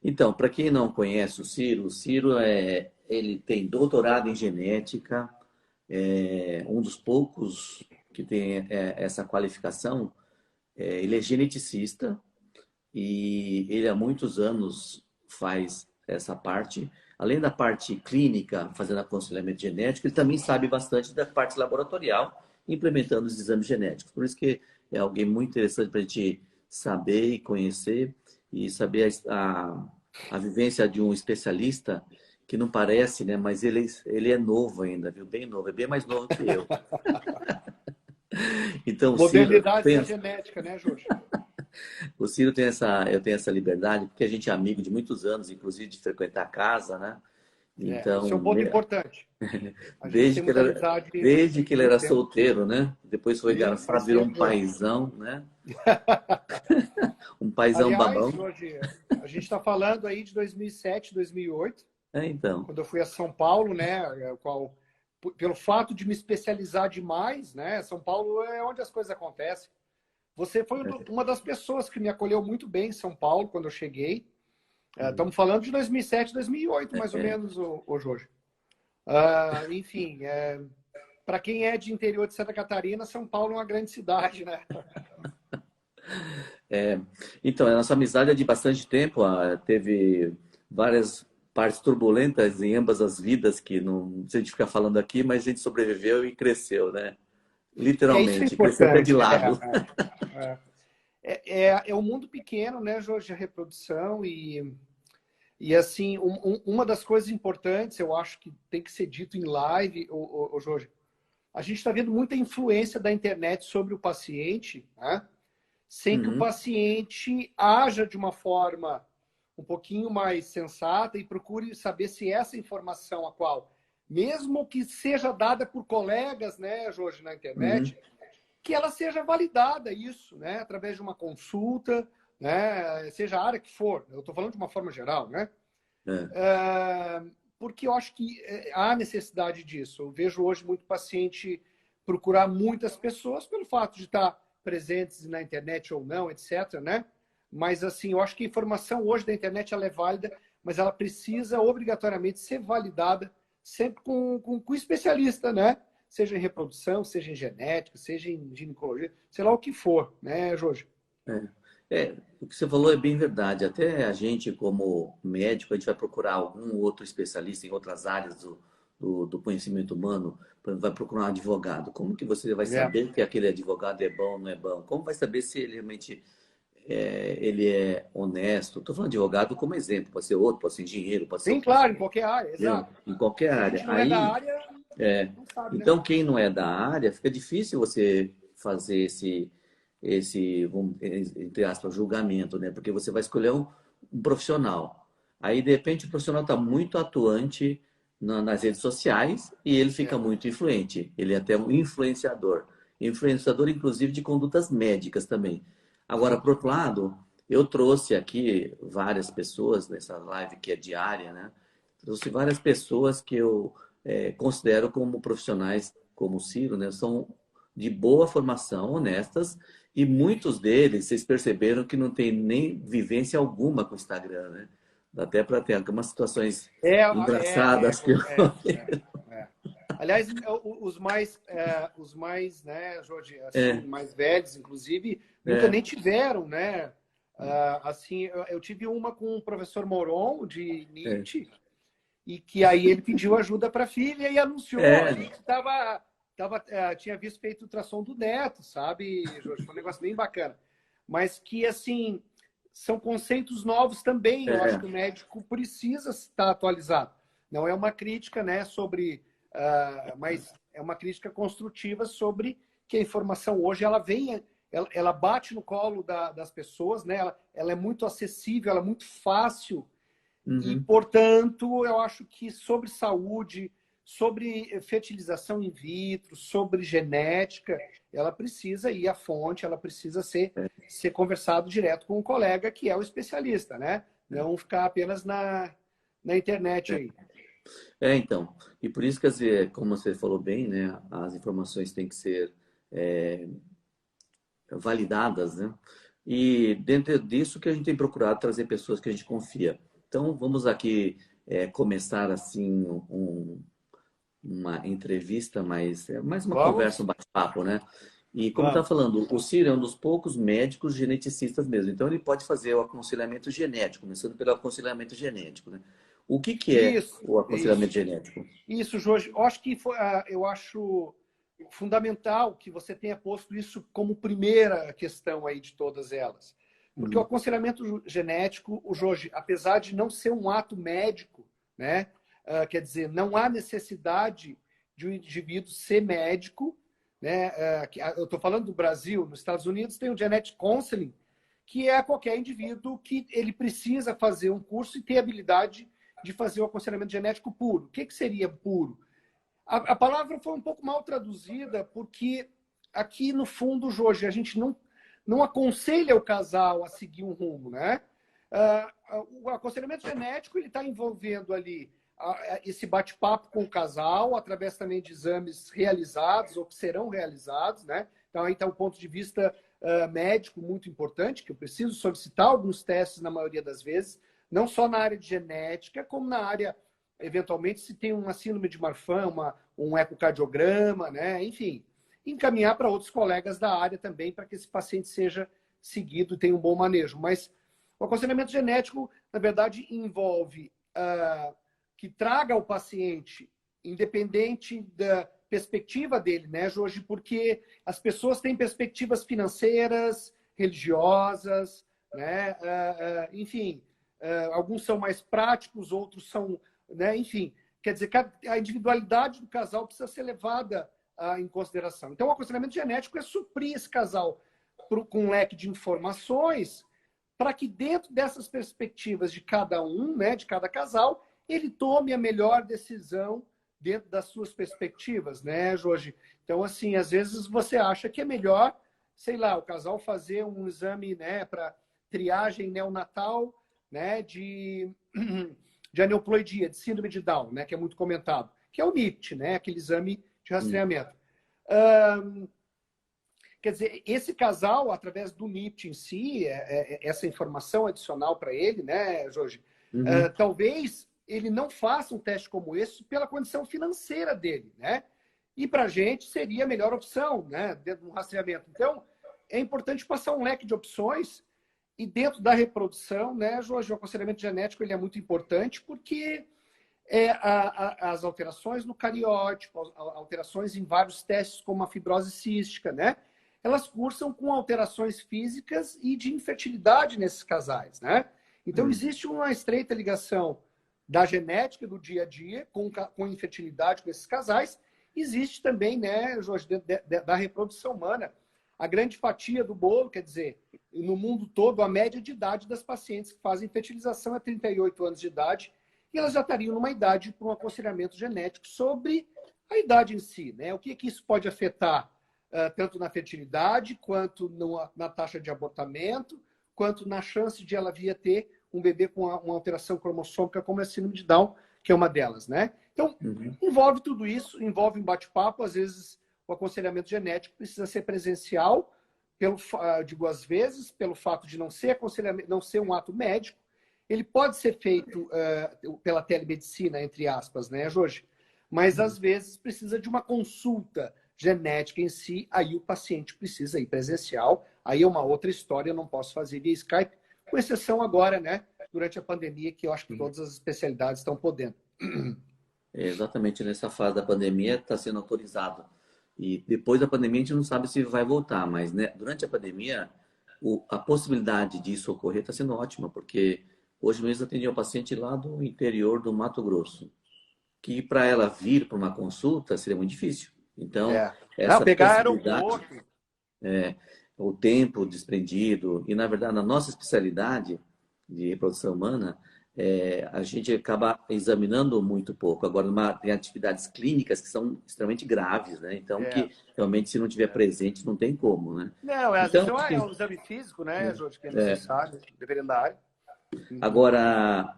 Então, para quem não conhece o Ciro ele tem doutorado em genética, é um dos poucos que tem essa qualificação. Ele é geneticista e ele há muitos anos faz essa parte. Além da parte clínica, fazendo aconselhamento genético, ele também sabe bastante da parte laboratorial, implementando os exames genéticos. Por isso que é alguém muito interessante para a gente saber e conhecer e saber a vivência de um especialista que não parece, né? Mas ele é novo ainda, viu? Bem novo, é bem mais novo que eu. Então, o Ciro Modernidades tem, da genética, né, Jorge? o Ciro tem eu tenho essa liberdade, porque a gente é amigo de muitos anos, inclusive de frequentar a casa, né? Esse é Então, um ponto importante. A gente desde tem que ele muita era, amizade desde que há ele muito era tempo. solteiro, né? Depois foi Isso, garçado, faz virou tempo, um Jorge. paizão, né? Um paizão Aliás, babão. Jorge, a gente está falando aí de 2007, 2008, Então, quando eu fui a São Paulo, né? Pelo fato de me especializar demais, né? São Paulo é onde as coisas acontecem. Você foi uma das pessoas que me acolheu muito bem em São Paulo quando eu cheguei. Estamos falando de 2007, 2008, mais ou é, menos, o Jorge. Enfim, para quem é de interior de Santa Catarina, São Paulo é uma grande cidade, né? é. Então, a nossa amizade é de bastante tempo. Teve várias partes turbulentas em ambas as vidas, que não sei a gente ficar falando aqui, mas a gente sobreviveu e cresceu, né? Isso é Literalmente, cresceu até de importante. lado. É. É um mundo pequeno, né, Jorge, a reprodução e assim, uma das coisas importantes, eu acho que tem que ser dito em live, Jorge, a gente está vendo muita influência da internet sobre o paciente, né? Sem que o Uhum, paciente haja de uma forma um pouquinho mais sensata e procure saber se essa informação a qual, mesmo que seja dada por colegas, né, Jorge, na uhum, internet, que ela seja validada isso, né, através de uma consulta, né, seja a área que for. Eu estou falando de uma forma geral, né? é, Porque eu acho que há necessidade disso. Eu vejo hoje muito paciente procurar muitas pessoas pelo fato de estar presentes na internet ou não, etc, né? Mas assim, eu acho que a informação hoje da internet ela é válida, mas ela precisa obrigatoriamente ser validada sempre com especialista, né? Seja em reprodução, seja em genética, seja em ginecologia, sei lá o que for, né, Jorge? é. O que você falou é bem verdade. Até a gente, como médico, a gente vai procurar algum outro especialista em outras áreas do conhecimento humano. Por exemplo, vai procurar um advogado. Como que você vai É, saber que aquele advogado é bom ou não é bom? Como vai saber se ele realmente ele é honesto? Estou falando de advogado como exemplo. Pode ser outro, pode ser engenheiro, pode ser sim, o que claro, em for, qualquer área, entendeu? exato. Em qualquer Se a área. gente não é da Aí, área, não sabe, né? então, quem não é da área, fica difícil você fazer entre aspas, julgamento, né? Porque você vai escolher um profissional. Aí, de repente, o profissional está muito atuante nas redes sociais e ele fica É. muito influente. Ele é até um influenciador. Influenciador, inclusive, de condutas médicas também. Agora, Sim. por outro lado, eu trouxe aqui várias pessoas nessa live que é diária, né? Trouxe várias pessoas que eu considero como profissionais, como o Ciro, né? São de boa formação, honestas, e muitos deles, vocês perceberam que não tem nem vivência alguma com o Instagram, né? Dá até para ter algumas situações engraçadas que eu... Acontece. É. Aliás, os mais, né, Jorge, assim, É, mais velhos, inclusive, nunca é, nem tiveram, né? Assim, eu tive uma com o professor Moron, de é, NIT, e que aí ele pediu ajuda para a filha e anunciou. A é, gente tinha visto feito o ultrassom do neto, sabe, Jorge? Foi um negócio bem bacana. Mas que, assim, são conceitos novos também. Eu acho é, que o médico precisa estar atualizado. Não é uma crítica, né, sobre... mas é uma crítica construtiva sobre que a informação hoje, ela vem... Ela bate no colo das pessoas, né? Ela é muito acessível, ela é muito fácil e, uhum, portanto, eu acho que sobre saúde, sobre fertilização in vitro, sobre genética, ela precisa ir à fonte, ela precisa ser conversado direto com um colega que é o especialista, né? Não ficar apenas na internet é. aí. Então, e por isso que, como você falou bem, né, as informações têm que ser é, validadas, né? E dentro disso que a gente tem procurado trazer pessoas que a gente confia. Então, vamos aqui começar assim uma entrevista, mais uma conversa, Vamos? um bate-papo, né? E como está Vamos. falando, o Ciro é um dos poucos médicos geneticistas mesmo. Então, ele pode fazer o aconselhamento genético, começando pelo aconselhamento genético, né? O que que é Isso, o aconselhamento isso. genético? Isso, Jorge. Eu acho que eu acho fundamental que você tenha posto isso como primeira questão aí de todas elas. Porque o Uhum. aconselhamento genético, o Jorge, apesar de não ser um ato médico, né? Quer dizer, não há necessidade de um indivíduo ser médico, né? Eu estou falando do Brasil, nos Estados Unidos tem o Genetic Counseling, que é qualquer indivíduo que ele precisa fazer um curso e ter habilidade de fazer o aconselhamento genético puro. O que seria puro? A palavra foi um pouco mal traduzida, porque aqui, no fundo, Jorge, a gente não aconselha o casal a seguir um rumo, né? O aconselhamento genético ele está envolvendo ali esse bate-papo com o casal, através também de exames realizados ou que serão realizados, né? Então, aí está um ponto de vista médico muito importante, que eu preciso solicitar alguns testes na maioria das vezes, não só na área de genética, como na área, eventualmente, se tem uma síndrome de Marfan, um ecocardiograma, né? Enfim, encaminhar para outros colegas da área também, para que esse paciente seja seguido e tenha um bom manejo. Mas o aconselhamento genético, na verdade, envolve que traga ao paciente, independente da perspectiva dele, né, Jorge? Porque as pessoas têm perspectivas financeiras, religiosas, né? Enfim, alguns são mais práticos, outros são, né? Enfim, quer dizer, a individualidade do casal precisa ser levada em consideração. Então, o aconselhamento genético é suprir esse casal com um leque de informações para que dentro dessas perspectivas de cada um, né, de cada casal, ele tome a melhor decisão dentro das suas perspectivas, né, Jorge? Então, assim, às vezes você acha que é melhor, sei lá, o casal fazer um exame, né, para triagem neonatal, né, de aneuploidia, de síndrome de Down, né, que é muito comentado, que é o NIPT, né, aquele exame de rastreamento. Quer dizer, esse casal, através do NIPT em si, essa informação adicional para ele, né, Jorge, Uhum. talvez ele não faça um teste como esse pela condição financeira dele, né? E para a gente seria a melhor opção, né, dentro de um rastreamento. Então, é importante passar um leque de opções e dentro da reprodução, né, Jorge, o aconselhamento genético ele é muito importante porque as alterações no cariótipo, alterações em vários testes, como a fibrose cística, né? Elas cursam com alterações físicas e de infertilidade nesses casais, né? Então, existe uma estreita ligação da genética do dia a dia com infertilidade com esses casais. Existe também, né, Jorge, da reprodução humana. A grande fatia do bolo, quer dizer, no mundo todo, a média de idade das pacientes que fazem fertilização é 38 anos de idade, e elas já estariam numa idade para um aconselhamento genético sobre a idade em si, né? O que isso pode afetar tanto na fertilidade, quanto na taxa de abortamento, quanto na chance de ela vir a ter um bebê com uma alteração cromossômica como a síndrome de Down, que é uma delas, né? Então, envolve tudo isso, envolve um bate-papo, às vezes o aconselhamento genético precisa ser presencial, digo às vezes, pelo fato de não ser aconselhamento, não ser um ato médico. Ele pode ser feito pela telemedicina, entre aspas, né, Jorge? Mas, às vezes, precisa de uma consulta genética em si, aí o paciente precisa ir presencial, aí é uma outra história, eu não posso fazer via Skype, com exceção agora, né, durante a pandemia, que eu acho que todas as especialidades estão podendo. Exatamente nessa fase da pandemia está sendo autorizado. E depois da pandemia a gente não sabe se vai voltar, mas né, durante a pandemia a possibilidade disso ocorrer está sendo ótima, porque hoje mesmo eu atendi uma paciente lá do interior do Mato Grosso, que para ela vir para uma consulta seria muito difícil. Então, Não, essa pegar possibilidade, aeroporto. o tempo desprendido, e na verdade, na nossa especialidade de reprodução humana, a gente acaba examinando muito pouco. Agora, tem atividades clínicas que são extremamente graves, né? Então, que realmente, se não tiver presente, não tem como, né? Não, às vezes Então, acho é que, um exame físico, né, Jorge, que é necessário, dependendo da área. agora,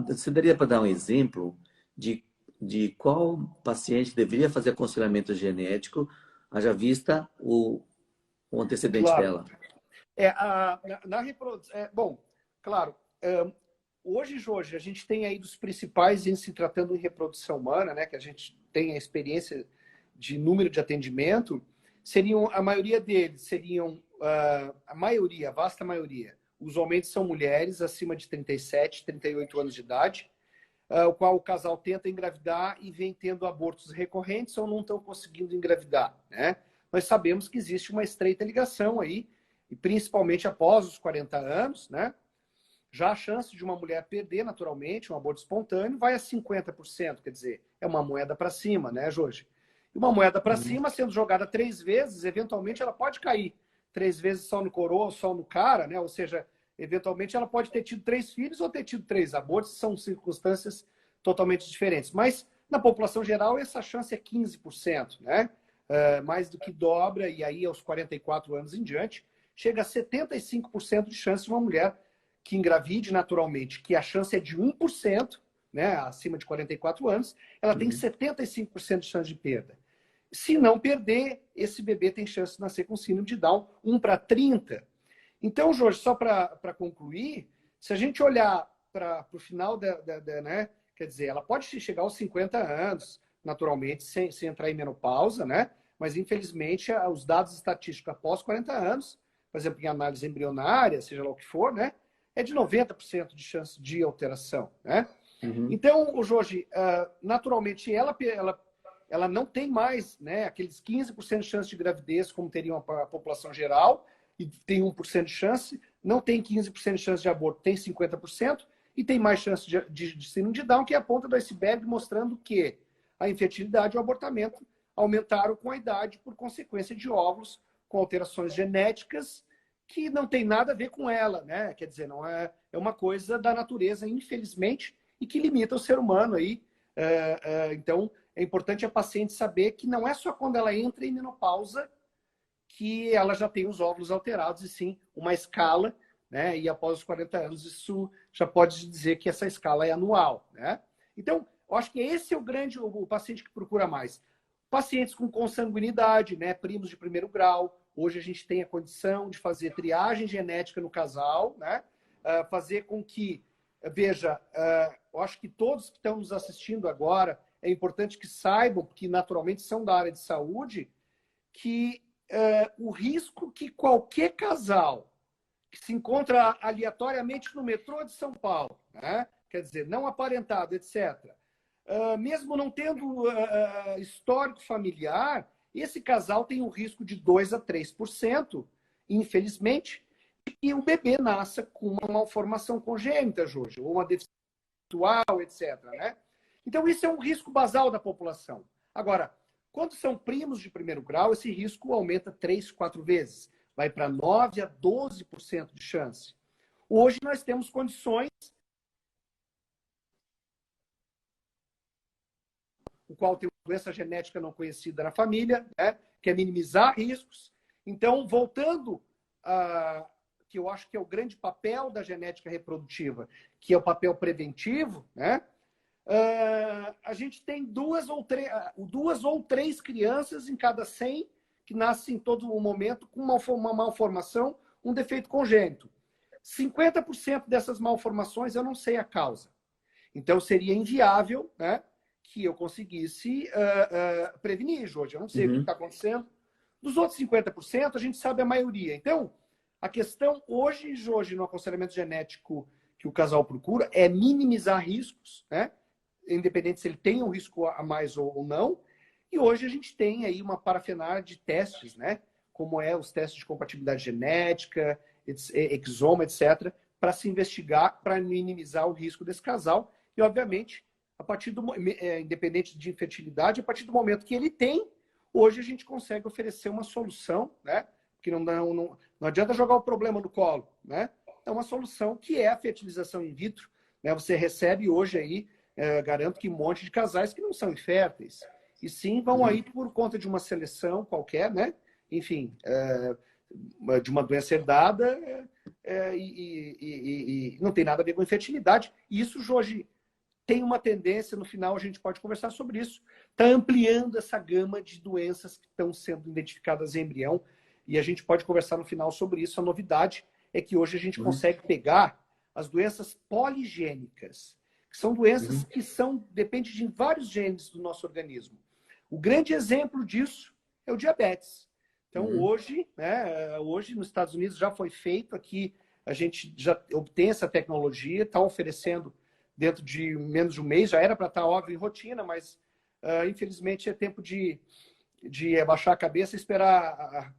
você daria para dar um exemplo de qual paciente deveria fazer aconselhamento genético, haja vista o antecedente Claro. dela? Na reprodução. Bom, Claro. Hoje, a gente tem aí dos principais em se tratando em reprodução humana, né, que a gente tem a experiência de número de atendimento, a maioria deles seriam, a vasta maioria, usualmente são mulheres acima de 37, 38 anos de idade, o qual o casal tenta engravidar e vem tendo abortos recorrentes ou não estão conseguindo engravidar, né? Nós sabemos que existe uma estreita ligação aí, e principalmente após os 40 anos, né? Já a chance de uma mulher perder naturalmente um aborto espontâneo vai a 50%, quer dizer, é uma moeda para cima, né, Jorge? E uma moeda para cima, sendo jogada 3 vezes, eventualmente ela pode cair 3 vezes só no coroa, só no cara, né? Ou seja, eventualmente ela pode ter tido 3 filhos ou ter tido 3 abortos, são circunstâncias totalmente diferentes. Mas na população geral essa chance é 15%, né? Mais do que dobra, e aí aos 44 anos em diante, chega a 75% de chance de uma mulher que engravide naturalmente, que a chance é de 1%, né, acima de 44 anos, ela tem 75% de chance de perda. Se não perder, esse bebê tem chance de nascer com síndrome de Down, 1 para 30. Então, Jorge, só para concluir, se a gente olhar para o final né, quer dizer, ela pode chegar aos 50 anos, naturalmente, sem entrar em menopausa, né? Mas, infelizmente, os dados estatísticos após 40 anos, por exemplo, em análise embrionária, seja lá o que for, né? É de 90% de chance de alteração, né? Então, o Jorge, naturalmente, ela não tem mais, né, aqueles 15% de chance de gravidez, como teriam a população geral, e tem 1% de chance, não tem 15% de chance de aborto, tem 50%, e tem mais chance de síndrome de Down, que é a ponta do iceberg, mostrando que a infertilidade e o abortamento aumentaram com a idade por consequência de óvulos com alterações genéticas que não tem nada a ver com ela, né? Quer dizer, não é uma coisa da natureza, infelizmente, e que limita o ser humano aí. Então, é importante a paciente saber que não é só quando ela entra em menopausa que ela já tem os óvulos alterados, e sim uma escala, né? E após os 40 anos, isso já pode dizer que essa escala é anual, né? Então, eu acho que esse é o paciente que procura mais. Pacientes com consanguinidade, né? Primos de primeiro grau. Hoje a gente tem a condição de fazer triagem genética no casal, né? Fazer com que, veja, eu acho que todos que estão nos assistindo agora, é importante que saibam, que naturalmente são da área de saúde, que o risco que qualquer casal que se encontra aleatoriamente no metrô de São Paulo, né? Quer dizer, não aparentado, etc., mesmo não tendo histórico familiar, esse casal tem um risco de 2 a 3%, infelizmente, e o bebê nasça com uma malformação congênita, Jorge, ou uma deficiência intelectual, etc., né? Então, isso é um risco basal da população. Agora, quando são primos de primeiro grau, esse risco aumenta 3, 4 vezes. Vai para 9 a 12% de chance. Hoje nós temos condições, o qual tem uma doença genética não conhecida na família, né? Que é minimizar riscos. Então, voltando a que eu acho que é o grande papel da genética reprodutiva, que é o papel preventivo, né? A gente tem 2 ou 3 crianças em cada 100 que nascem em todo momento com uma malformação, um defeito congênito. 50% dessas malformações eu não sei a causa. Então, seria inviável, né, que eu conseguisse prevenir, Jorge. Eu não sei o que está acontecendo. Dos outros 50%, a gente sabe a maioria. Então, a questão hoje, Jorge, no aconselhamento genético que o casal procura é minimizar riscos, né? Independente se ele tem um risco a mais ou não. E hoje a gente tem aí uma parafernália de testes, né? Como os testes de compatibilidade genética, exoma, etc., para se investigar, para minimizar o risco desse casal. E, obviamente, independente de infertilidade, a partir do momento que ele tem, hoje a gente consegue oferecer uma solução, né? Que não adianta jogar o problema no colo, né? É uma solução que é a fertilização in vitro, né? Você recebe hoje aí, garanto que um monte de casais que não são inférteis. E sim, vão aí por conta de uma seleção qualquer, né? Enfim, de uma doença herdada e não tem nada a ver com infertilidade. E isso, Jorge, tem uma tendência, no final a gente pode conversar sobre isso, está ampliando essa gama de doenças que estão sendo identificadas em embrião, e a gente pode conversar no final sobre isso. A novidade é que hoje a gente consegue pegar as doenças poligênicas, que são doenças Uhum. que dependem de vários genes do nosso organismo. O grande exemplo disso é o diabetes. Então, Uhum. hoje nos Estados Unidos já foi feito aqui, a gente já obtém essa tecnologia, está oferecendo dentro de menos de um mês, já era para estar óbvio em rotina, mas infelizmente é tempo de abaixar a cabeça e esperar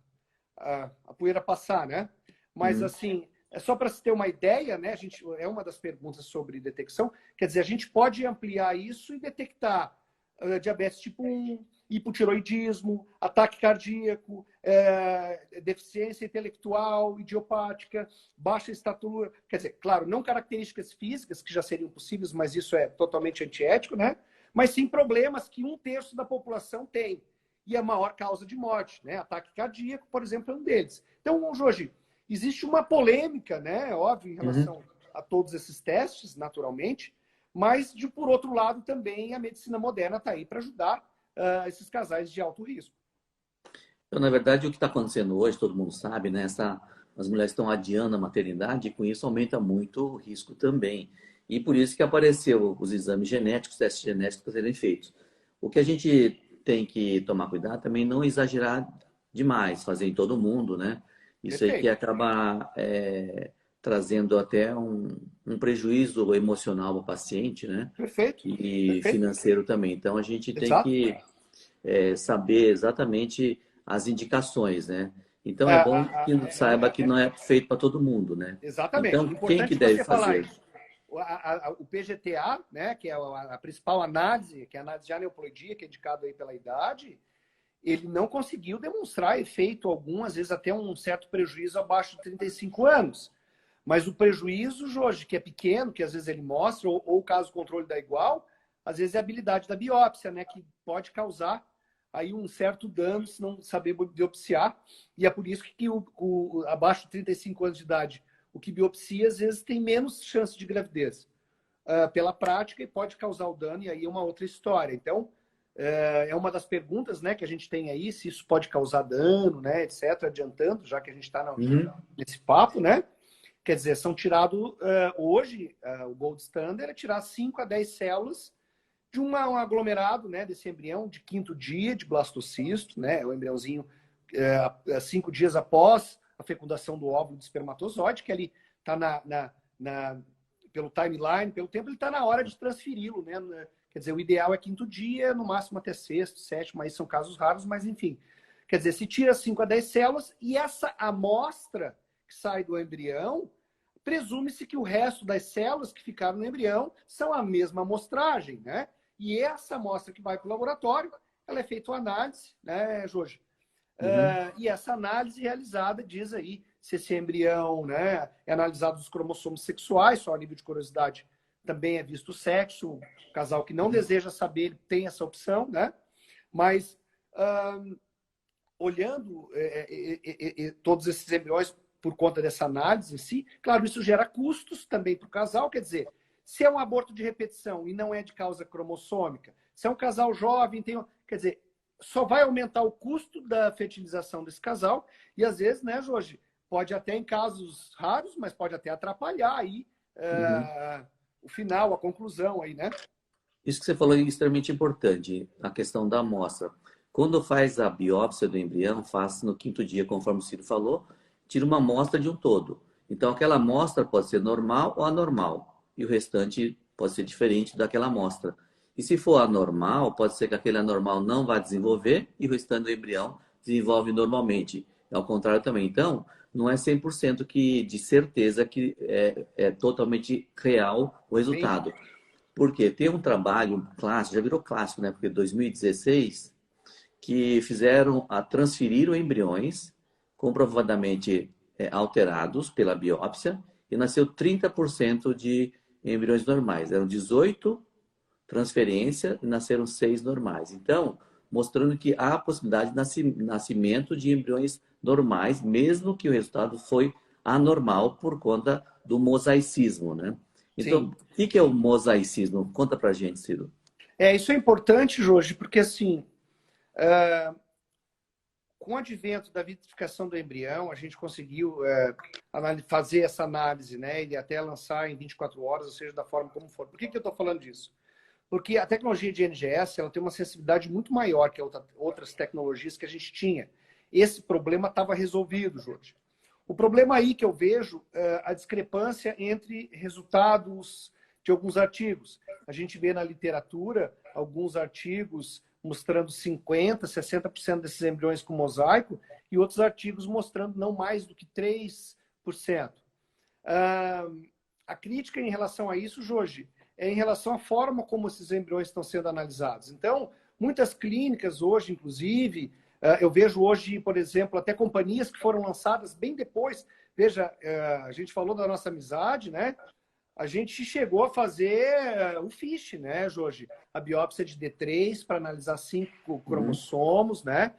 a poeira passar, né? Mas Uhum. assim, é só para se ter uma ideia, né? É uma das perguntas sobre detecção. Quer dizer, a gente pode ampliar isso e detectar diabetes tipo 1, hipotiroidismo, ataque cardíaco, deficiência intelectual, idiopática, baixa estatura. Quer dizer, claro, não características físicas, que já seriam possíveis, mas isso é totalmente antiético, né? Mas sim problemas que 1/3 da população tem. E a maior causa de morte, né? Ataque cardíaco, por exemplo, é um deles. Então, Jorge, existe uma polêmica, né? Óbvio, em Uhum. relação a todos esses testes, naturalmente, mas, por outro lado, também a medicina moderna está aí para ajudar esses casais de alto risco. Então, na verdade, o que está acontecendo hoje, todo mundo sabe, né? As mulheres estão adiando a maternidade e com isso aumenta muito o risco também. E por isso que apareceu os exames genéticos, testes genéticos para serem feitos. O que a gente tem que tomar cuidado também não exagerar demais, fazer em todo mundo, né? Isso aí que Perfeito, acaba trazendo até um prejuízo emocional ao paciente, né? perfeito, E perfeito. financeiro também. Então a gente tem Exato. que saber exatamente as indicações, né? Então É, é a- bom a- que saiba que não é feito para todo mundo, né? exatamente. Então quem que Importante deve você falar fazer? isso. O PGTA, né, que é a principal análise, que é a análise de aneuploidia, que é indicado aí pela idade, ele não conseguiu demonstrar efeito algum, às vezes até um certo prejuízo abaixo de 35 anos. Mas o prejuízo, Jorge, que é pequeno, que às vezes ele mostra, ou caso o controle dá igual, às vezes é a habilidade da biópsia, né, que pode causar aí um certo dano se não saber biopsiar. E é por isso que abaixo de 35 anos de idade, o que biopsia, às vezes tem menos chance de gravidez pela prática e pode causar o dano, e aí é uma outra história. Então, é uma das perguntas, né, que a gente tem aí, se isso pode causar dano, né, etc., adiantando, já que a gente está Uhum, nesse papo, né? Quer dizer, são tirados, hoje, o gold standard é tirar 5 a 10 células de um aglomerado, né, desse embrião de quinto dia de blastocisto, né, o embriãozinho 5 dias após a fecundação do óvulo do espermatozoide, que ali está pelo timeline, pelo tempo, ele está na hora de transferi-lo, né? Quer dizer, o ideal é quinto dia, no máximo até sexto, sétimo, aí são casos raros, mas enfim. Quer dizer, se tira 5 a 10 células e essa amostra que sai do embrião, presume-se que o resto das células que ficaram no embrião são a mesma amostragem, né? E essa amostra que vai para o laboratório, ela é feita uma análise, né, Jorge? uhum. E essa análise realizada diz aí se esse embrião, né, é analisado os cromossomos sexuais, só a nível de curiosidade também é visto o sexo. O casal que não deseja saber, ele tem essa opção, né? Mas olhando todos esses embriões por conta dessa análise em si, claro, isso gera custos também para o casal, quer dizer, se é um aborto de repetição e não é de causa cromossômica, se é um casal jovem, quer dizer, só vai aumentar o custo da fertilização desse casal e às vezes, né, Jorge, pode até em casos raros, mas pode até atrapalhar aí Uhum. o final, a conclusão aí, né? Isso que você falou é extremamente importante, a questão da amostra. Quando faz a biópsia do embrião, faz no quinto dia, conforme o Ciro falou, tira uma amostra de um todo. Então, aquela amostra pode ser normal ou anormal, e o restante pode ser diferente daquela amostra. E se for anormal, pode ser que aquele anormal não vá desenvolver e o restante do embrião desenvolve normalmente. Ao contrário também. Então, não é 100% de certeza que é totalmente real o Sim, resultado. Porque tem um trabalho clássico, já virou clássico, né? Porque 2016, que transferiram embriões comprovadamente alterados pela biópsia e nasceu 30% de embriões normais. Eram 18 transferências e nasceram 6 normais. Então, mostrando que há a possibilidade de nascimento de embriões normais, mesmo que o resultado foi anormal por conta do mosaicismo, né? Então, sim. o que é o mosaicismo? Conta pra gente, Ciro. Isso é importante, Jorge, porque assim, com o advento da vitrificação do embrião, a gente conseguiu fazer essa análise, né? E até lançar em 24 horas, ou seja, da forma como for. Por que eu estou falando disso? Porque a tecnologia de NGS ela tem uma sensibilidade muito maior que outras tecnologias que a gente tinha. Esse problema estava resolvido, Jorge. O problema aí que eu vejo é a discrepância entre resultados de alguns artigos. A gente vê na literatura alguns artigos mostrando 50%, 60% desses embriões com mosaico e outros artigos mostrando não mais do que 3%. A crítica em relação a isso, Jorge, é em relação à forma como esses embriões estão sendo analisados. Então, muitas clínicas hoje, inclusive, eu vejo hoje, por exemplo, até companhias que foram lançadas bem depois. Veja, a gente falou da nossa amizade, né? A gente chegou a fazer o FISH, né, Jorge? A biópsia de D3 para analisar 5 cromossomos, né?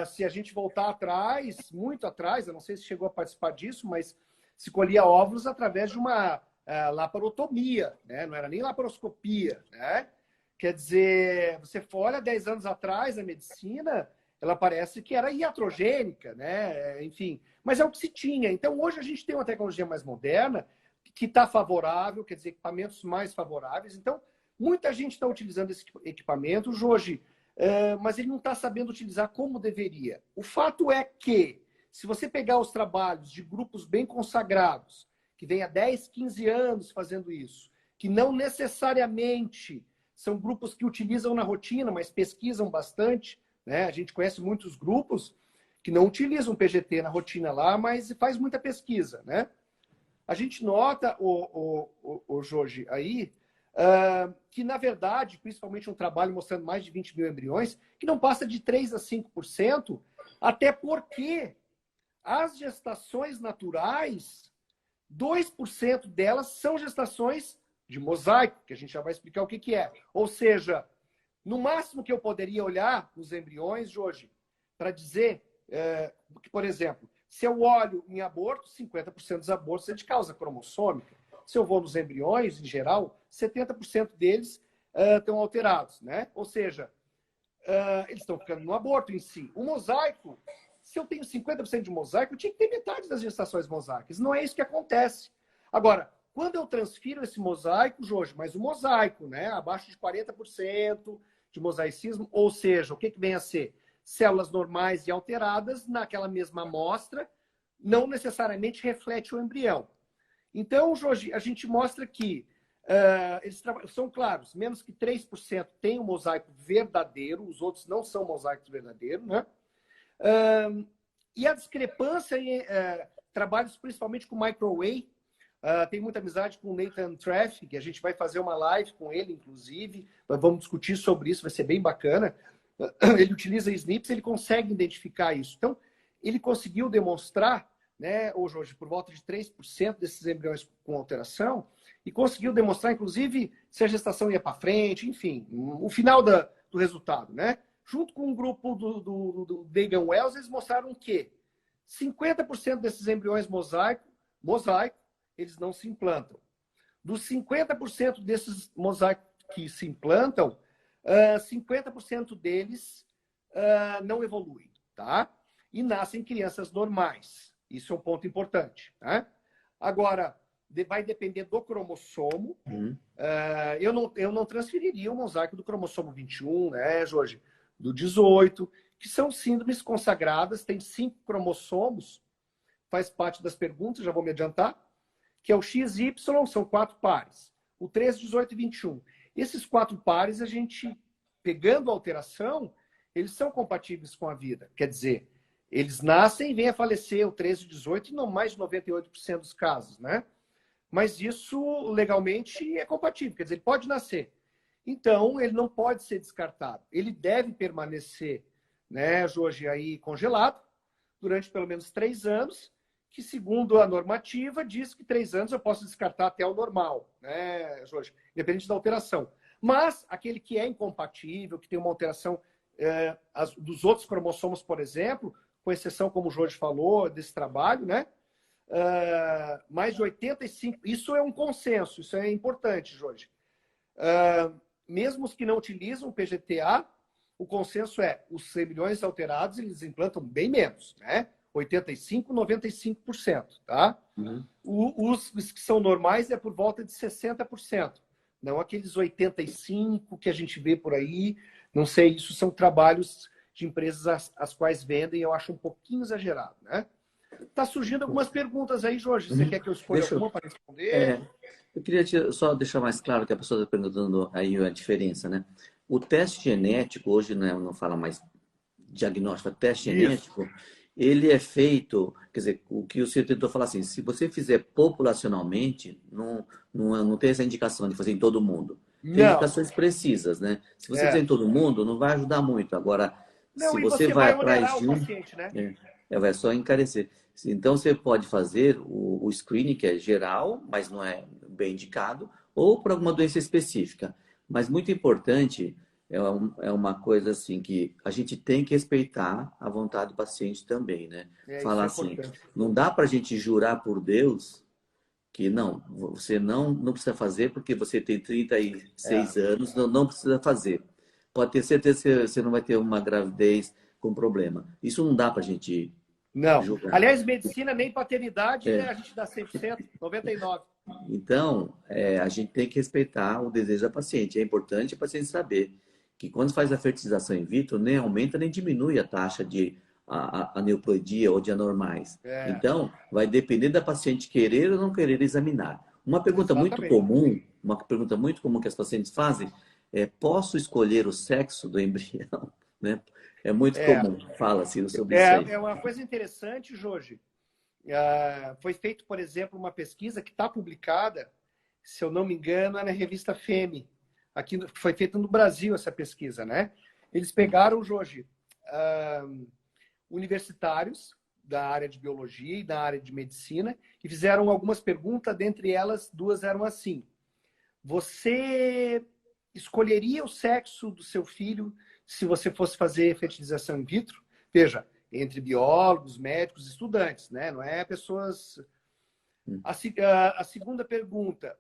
Se a gente voltar atrás, muito atrás, eu não sei se chegou a participar disso, mas se colhia óvulos através de uma laparotomia, né? Não era nem laparoscopia, né? Quer dizer, você olha 10 anos atrás, a medicina, ela parece que era iatrogênica, né? Enfim, mas é o que se tinha. Então, hoje a gente tem uma tecnologia mais moderna que está favorável, quer dizer, equipamentos mais favoráveis. Então, muita gente está utilizando esse equipamento, Jorge, mas ele não está sabendo utilizar como deveria. O fato é que, se você pegar os trabalhos de grupos bem consagrados, que vem há 10, 15 anos fazendo isso, que não necessariamente são grupos que utilizam na rotina, mas pesquisam bastante, né? A gente conhece muitos grupos que não utilizam PGT na rotina lá, mas faz muita pesquisa, né? A gente nota, o Jorge, aí, que, na verdade, principalmente um trabalho mostrando mais de 20 mil embriões, que não passa de 3% a 5%, até porque as gestações naturais, 2% delas são gestações de mosaico, que a gente já vai explicar o que é. Ou seja, no máximo que eu poderia olhar nos embriões, Jorge, para dizer que, por exemplo, se eu olho em aborto, 50% dos abortos é de causa cromossômica. Se eu vou nos embriões, em geral, 70% deles estão alterados, né? Ou seja, eles estão ficando no aborto em si. O mosaico, se eu tenho 50% de mosaico, eu tinha que ter metade das gestações mosaicas. Não é isso que acontece. Agora, quando eu transfiro esse mosaico, Jorge, mas o mosaico, né, abaixo de 40% de mosaicismo, ou seja, o que vem a ser? Células normais e alteradas naquela mesma amostra, não necessariamente reflete o embrião. Então, Jorge, a gente mostra que eles são claros, menos que 3% tem um mosaico verdadeiro, os outros não são mosaicos verdadeiros, né? E a discrepância em trabalhos principalmente com microwave, tem muita amizade com o Nathan Treff, que a gente vai fazer uma live com ele, inclusive, vamos discutir sobre isso, vai ser bem bacana. Ele utiliza SNPs, ele consegue identificar isso. Então, ele conseguiu demonstrar, né, hoje, por volta de 3% desses embriões com alteração, e conseguiu demonstrar, inclusive, se a gestação ia para frente, enfim, o final do resultado, né? Junto com um grupo do Dagan Wells, eles mostraram que 50% desses embriões mosaico, eles não se implantam. Dos 50% desses mosaicos que se implantam, 50% deles não evoluem, tá? E nascem crianças normais. Isso é um ponto importante, tá? Agora, vai depender do cromossomo. Eu não transferiria o mosaico do cromossomo 21, né, Jorge? Do 18, que são síndromes consagradas, tem 5 cromossomos, faz parte das perguntas, já vou me adiantar, que é o XY, são 4 pares. O 13, 18 e 21. Esses 4 pares, a gente, pegando a alteração, eles são compatíveis com a vida. Quer dizer, eles nascem e vêm a falecer o 13 e 18 em não mais de 98% dos casos, né? Mas isso, legalmente, é compatível. Quer dizer, ele pode nascer. Então, ele não pode ser descartado. Ele deve permanecer, né, Jorge, aí congelado durante pelo menos 3 anos, que, segundo a normativa, diz que 3 anos eu posso descartar até o normal, né, Jorge? Independente da alteração. Mas aquele que é incompatível, que tem uma alteração dos outros cromossomos, por exemplo, com exceção, como o Jorge falou, desse trabalho, né? Mais de 85%. Isso é um consenso, isso é importante, Jorge. Mesmo os que não utilizam o PGTA, o consenso é os embriões alterados, eles implantam bem menos, né? 85%, 95%, tá? Uhum. Os que são normais é por volta de 60%. Não aqueles 85% que a gente vê por aí. Não sei, isso são trabalhos de empresas as quais vendem, eu acho um pouquinho exagerado, né? Tá surgindo algumas perguntas aí, Jorge. Você Uhum. quer que eu escolha Deixa eu, alguma para responder? é, eu queria só deixar mais claro que a pessoa está perguntando aí a diferença, né? O teste genético, hoje né, não fala mais diagnóstico, teste Isso. genético, ele é feito, quer dizer, o que o senhor tentou falar assim, se você fizer populacionalmente, não tem essa indicação de fazer em todo mundo. Tem Não. indicações precisas, né? Se você fizer É. em todo mundo, não vai ajudar muito. Agora, Não, se e você você vai vai atrás onerar o de um, paciente, né? vai só encarecer. Então, você pode fazer o screening, que é geral, mas não é bem indicado, ou por alguma doença específica. Mas muito importante é uma coisa assim que a gente tem que respeitar a vontade do paciente também, né? Isso Falar é assim, importante. não dá para a gente jurar por Deus que não, você não precisa fazer porque você tem trinta e É. seis anos, não precisa fazer. Pode ter certeza que você não vai ter uma gravidez com problema. Isso não dá para a gente Não. julgar. Aliás, medicina nem paternidade a gente dá 100%, 99%. Então, a gente tem que respeitar o desejo da paciente. É importante a paciente saber que quando faz a fertilização in vitro, nem aumenta nem diminui a taxa de aneuploidia ou de anormais. É, Então, vai depender da paciente querer ou não querer examinar. exatamente. Uma pergunta muito comum que as pacientes fazem é: posso escolher o sexo do embrião? Né? É muito É, comum, fala-se sobre isso aí. é uma coisa interessante, Jorge. Foi feito, por exemplo, uma pesquisa que está publicada, se eu não me engano, é na revista FEME. Aqui foi feita no Brasil essa pesquisa, né? Eles pegaram, Jorge, ah, universitários da área de biologia e da área de medicina e fizeram algumas perguntas, dentre elas, duas eram assim: você escolheria o sexo do seu filho se você fosse fazer fertilização in vitro? Veja, entre biólogos, médicos, estudantes, né? Não é pessoas. A segunda pergunta: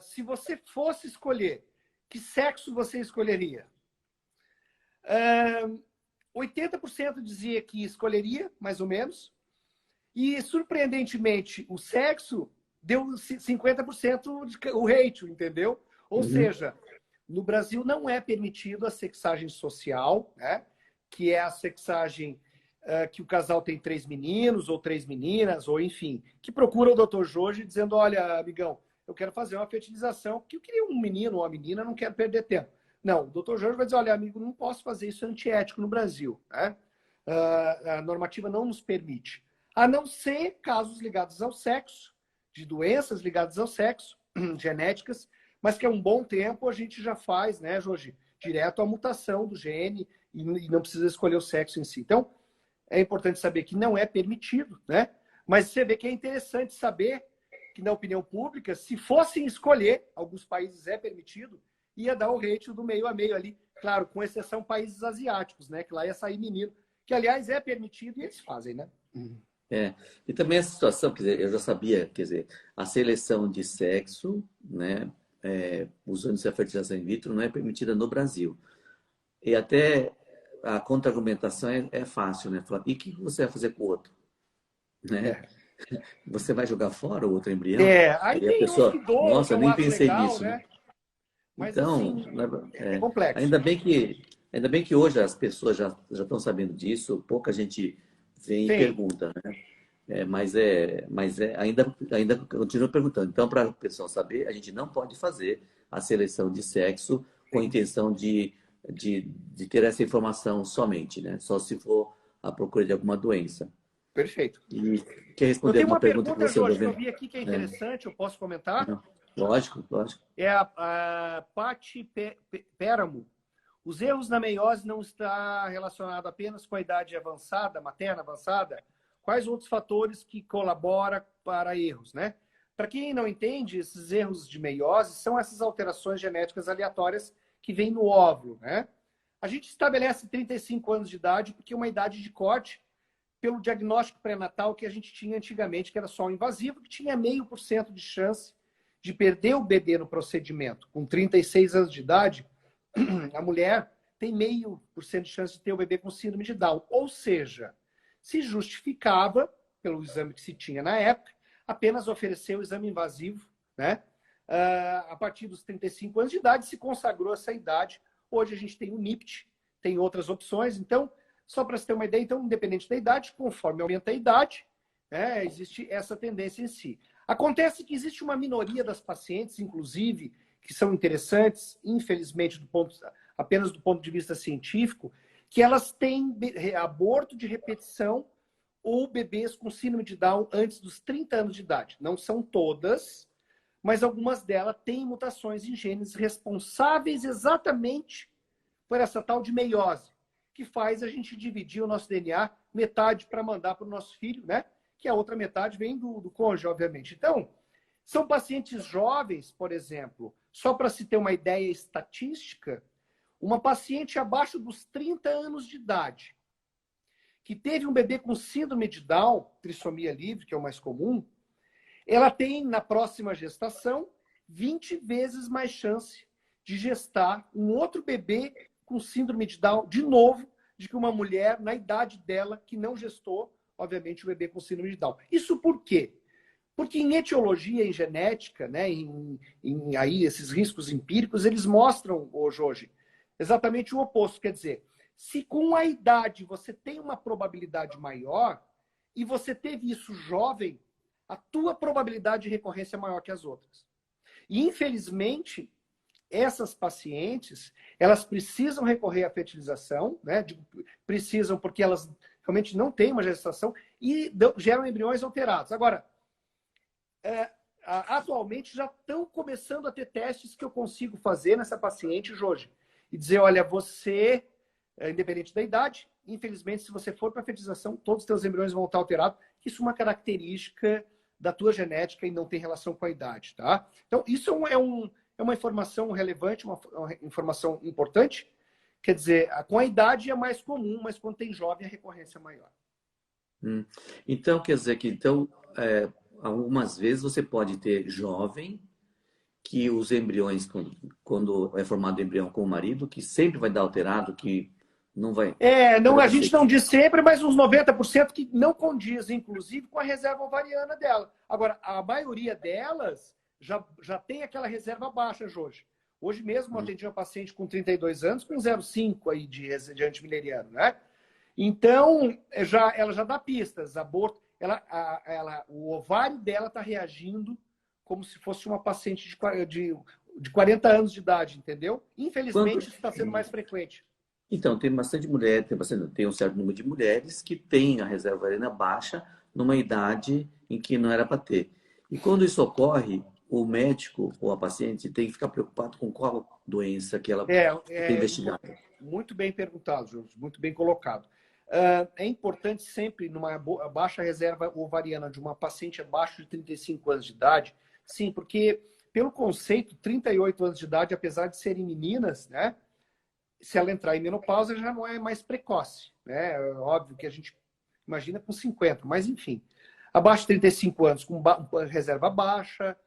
se você fosse escolher, que sexo você escolheria? 80% dizia que escolheria, mais ou menos, e surpreendentemente o sexo deu 50% o ratio, entendeu? Ou Uhum, seja, no Brasil não é permitido a sexagem social, né? Que é a sexagem que o casal tem 3 meninos ou 3 meninas, ou enfim, que procura o doutor Jorge dizendo: olha, amigão, eu quero fazer uma fertilização, porque eu queria um menino ou uma menina, não quero perder tempo. Não, o doutor Jorge vai dizer: olha, amigo, não posso fazer isso, é antiético no Brasil. Né? A normativa não nos permite. A não ser casos ligados ao sexo, de doenças ligadas ao sexo, genéticas, mas que há um bom tempo a gente já faz, né, Jorge, direto a mutação do gene e não precisa escolher o sexo em si. Então, é importante saber que não é permitido, né? Mas você vê que é interessante saber que, na opinião pública, se fossem escolher, alguns países é permitido, ia dar o ratio do meio a meio ali, claro, com exceção países asiáticos, né? Que lá ia sair menino, que aliás é permitido e eles fazem, né? E também essa situação, quer dizer, eu já sabia, quer dizer, a seleção de sexo, né, usando essa fertilização in vitro, não é permitida no Brasil. E até a contra-argumentação é fácil, né? Falar, e o que você vai fazer com o outro? Né? É. Você vai jogar fora o outro embrião? Aí Aí a tem uns que pessoa, doam, que nossa, eu nem acho pensei legal, nisso, né? né? Mas Então, assim, é complexo. ainda bem que hoje as pessoas já estão sabendo disso, pouca gente vem e Sim, pergunta, né? Ainda continua perguntando. Então, para o pessoal saber, a gente não pode fazer a seleção de sexo com a sim. intenção de ter essa informação somente, né? Só se for à procura de alguma doença. Perfeito. E quer Eu responder tenho alguma uma pergunta que pergunta, você andou Jorge, que eu vendo? vi aqui que é É, interessante, eu posso comentar? não. Lógico, lógico. É a Pati Péramo. Os erros na meiose não está relacionado apenas com a idade avançada, materna avançada? Quais outros fatores que colaboram para erros, né? Para quem não entende, esses erros de meiose são essas alterações genéticas aleatórias que vêm no óvulo, né? A gente estabelece 35 anos de idade porque é uma idade de corte pelo diagnóstico pré-natal que a gente tinha antigamente, que era só o invasivo, que tinha 0,5% de chance de perder o bebê no procedimento. Com 36 anos de idade, a mulher tem 0,5% de chance de ter o bebê com síndrome de Down. Ou seja, se justificava, pelo exame que se tinha na época, apenas oferecer o exame invasivo, né? A partir dos 35 anos de idade, se consagrou essa idade. Hoje a gente tem o NIPT, tem outras opções. Então, só para você ter uma ideia, então, independente da idade, conforme aumenta a idade, né, existe essa tendência em si. Acontece que existe uma minoria das pacientes, inclusive, que são interessantes, infelizmente, apenas do ponto de vista científico, que elas têm aborto de repetição ou bebês com síndrome de Down antes dos 30 anos de idade. Não são todas, mas algumas delas têm mutações em genes responsáveis exatamente por essa tal de meiose, que faz a gente dividir o nosso DNA, metade para mandar para o nosso filho, né? Que a outra metade vem do cônjuge, obviamente. Então, são pacientes jovens, por exemplo, só para se ter uma ideia estatística, uma paciente abaixo dos 30 anos de idade, que teve um bebê com síndrome de Down, trissomia livre, que é o mais comum, ela tem, na próxima gestação, 20 vezes mais chance de gestar um outro bebê com síndrome de Down, de novo, de que uma mulher, na idade dela, que não gestou, obviamente, o bebê com síndrome de Down. Isso por quê? Porque em etiologia, em genética, né, aí esses riscos empíricos, eles mostram hoje exatamente o oposto. Quer dizer, se com a idade você tem uma probabilidade maior e você teve isso jovem, a tua probabilidade de recorrência é maior que as outras. E, infelizmente, essas pacientes, elas precisam recorrer à fertilização, né? Precisam porque elas realmente não têm uma gestação e geram embriões alterados. Agora, atualmente já estão começando a ter testes que eu consigo fazer nessa paciente, Jorge, e dizer, olha, você, independente da idade, infelizmente, se você for para a fertilização, todos os teus embriões vão estar alterados. Isso é uma característica da tua genética e não tem relação com a idade, tá? Então, isso é uma informação relevante, uma informação importante. Quer dizer, com a idade é mais comum, mas quando tem jovem, a recorrência é maior. Então, quer dizer que algumas vezes você pode ter jovem que os embriões, quando é formado o embrião com o marido, que sempre vai dar alterado, que não vai... Não, a gente não diz sempre, mas uns 90% que não condiz, inclusive, com a reserva ovariana dela. Agora, a maioria delas já tem aquela reserva baixa, Jorge. Hoje mesmo eu atendi uma paciente com 32 anos com 0,5 aí de antimileriano, né? Então, ela já dá pistas. Aborto, o ovário dela está reagindo como se fosse uma paciente de 40 anos de idade, entendeu? Infelizmente, isso está sendo mais frequente. Então, tem bastante mulher, tem um certo número de mulheres que têm a reserva ovariana baixa numa idade em que não era para ter. E quando isso ocorre, o médico ou a paciente tem que ficar preocupado com qual doença que ela tem investigada. Muito bem perguntado, Jorge, muito bem colocado. É importante sempre, numa baixa reserva ovariana de uma paciente abaixo de 35 anos de idade, sim, porque pelo conceito, 38 anos de idade, apesar de serem meninas, né? Se ela entrar em menopausa, já não é mais precoce, né? É óbvio que a gente imagina com 50, mas enfim. Abaixo de 35 anos, com reserva baixa,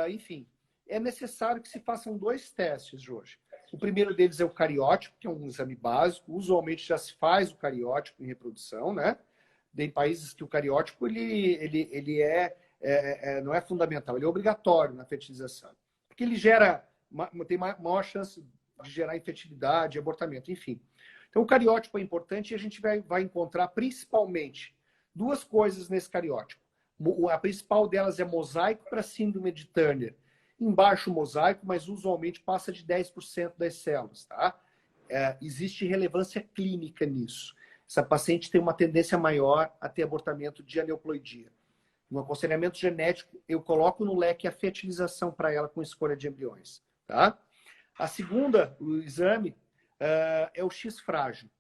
enfim. É necessário que se façam 2 testes hoje. O primeiro deles é o cariótipo, que é um exame básico. Usualmente já se faz o cariótipo em reprodução, né? Tem países que o cariótipo ele não é fundamental, ele é obrigatório na fertilização. Porque ele tem maior chance de gerar infertilidade, abortamento, enfim. Então, o cariótipo é importante e a gente vai encontrar principalmente 2 coisas nesse cariótipo. A principal delas é mosaico para síndrome de Turner. Em baixo mosaico, mas usualmente passa de 10% das células, tá? Existe relevância clínica nisso. Essa paciente tem uma tendência maior a ter abortamento de aneuploidia. No aconselhamento genético, eu coloco no leque a fertilização para ela com escolha de embriões, tá? A segunda, o exame, é o X frágil.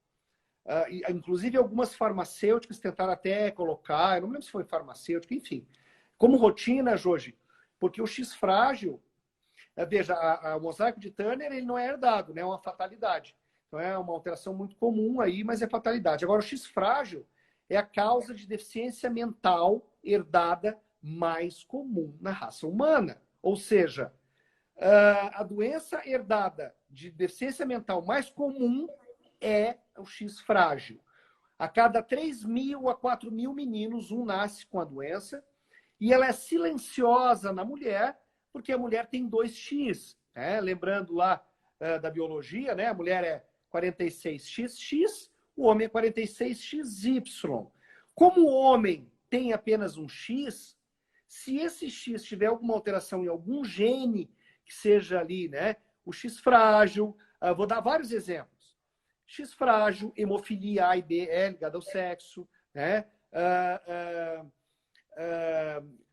Inclusive, algumas farmacêuticas tentaram até colocar, eu não lembro se foi farmacêutica, enfim. Como rotina, Jorge, porque o X frágil, veja, o mosaico de Turner ele não é herdado, né? É uma fatalidade. Então, é uma alteração muito comum aí, mas é fatalidade. Agora, o X frágil é a causa de deficiência mental herdada mais comum na raça humana. Ou seja, a doença herdada de deficiência mental mais comum é o X frágil. A cada 3.000 a 4.000 meninos, um nasce com a doença, e ela é silenciosa na mulher, porque a mulher tem 2X. Né? Lembrando lá da biologia, né? A mulher é 46XX, o homem é 46XY. Como o homem tem apenas um X, se esse X tiver alguma alteração em algum gene, que seja ali, né? O X frágil, vou dar vários exemplos. X frágil, hemofilia A e B é ligada ao sexo, né?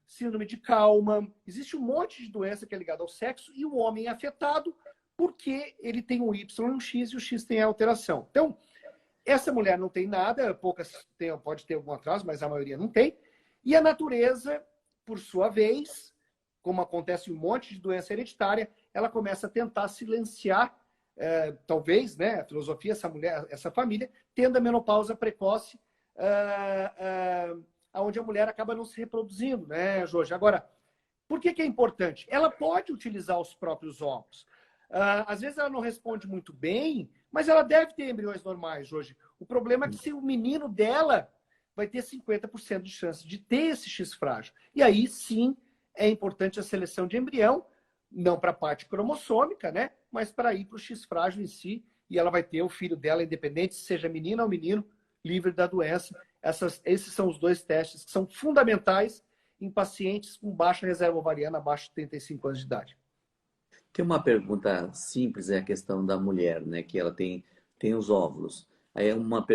Síndrome de Kalman. Existe um monte de doença que é ligada ao sexo e o homem é afetado porque ele tem um Y e um X e o X tem a alteração. Então, essa mulher não tem nada, poucas tem, pode ter algum atraso, mas a maioria não tem. E a natureza, por sua vez, como acontece em um monte de doença hereditária, ela começa a tentar silenciar, talvez, né, a filosofia, essa mulher, essa família, tendo a menopausa precoce, onde a mulher acaba não se reproduzindo, né, Jorge? Agora, por que é importante? Ela pode utilizar os próprios óvulos. Às vezes ela não responde muito bem, mas ela deve ter embriões normais hoje. O problema é que se o menino dela vai ter 50% de chance de ter esse X frágil. E aí sim é importante a seleção de embrião, não para a parte cromossômica, né? Mas para ir para o X frágil em si, e ela vai ter o filho dela, independente se seja menina ou menino, livre da doença. Esses são os dois testes que são fundamentais em pacientes com baixa reserva ovariana abaixo de 35 anos de idade. Tem uma pergunta simples, é a questão da mulher, né? Que ela tem os óvulos. Aí uma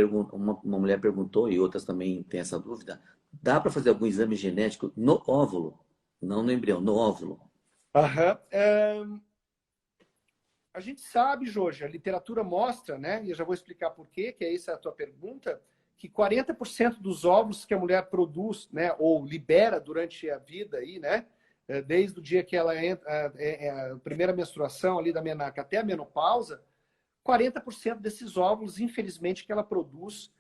mulher perguntou, e outras também têm essa dúvida, dá para fazer algum exame genético no óvulo? Não no embrião, no óvulo. A gente sabe, Jorge, a literatura mostra, né? E eu já vou explicar por quê, que essa é a tua pergunta, que 40% dos óvulos que a mulher produz, né, ou libera durante a vida aí, né? Desde o dia que ela entra, a primeira menstruação ali da menarca até a menopausa, 40% desses óvulos, infelizmente, que ela produz,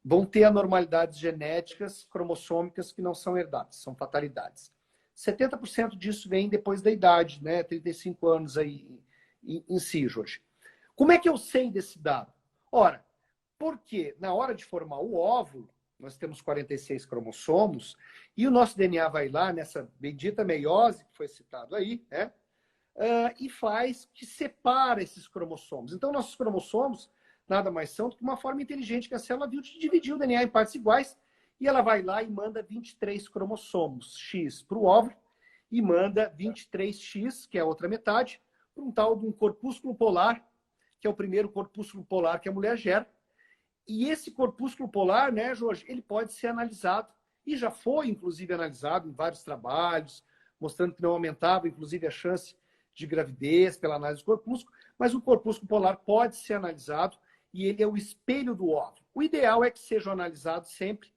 vão ter anormalidades genéticas, cromossômicas, que não são herdadas, são fatalidades. 70% disso vem depois da idade, né? 35 anos aí em si, Jorge. Como é que eu sei desse dado? Ora, porque na hora de formar o óvulo, nós temos 46 cromossomos, e o nosso DNA vai lá nessa bendita meiose, que foi citado aí, né? E faz que separa esses cromossomos. Então, nossos cromossomos nada mais são do que uma forma inteligente que a célula viu de dividir o DNA em partes iguais, e ela vai lá e manda 23 cromossomos X para o óvulo, e manda 23X, que é a outra metade, para um tal de um corpúsculo polar, que é o primeiro corpúsculo polar que a mulher gera. E esse corpúsculo polar, né, Jorge, ele pode ser analisado, e já foi, inclusive, analisado em vários trabalhos, mostrando que não aumentava, inclusive, a chance de gravidez pela análise do corpúsculo, mas o corpúsculo polar pode ser analisado e ele é o espelho do óvulo. O ideal é que sejam analisados sempre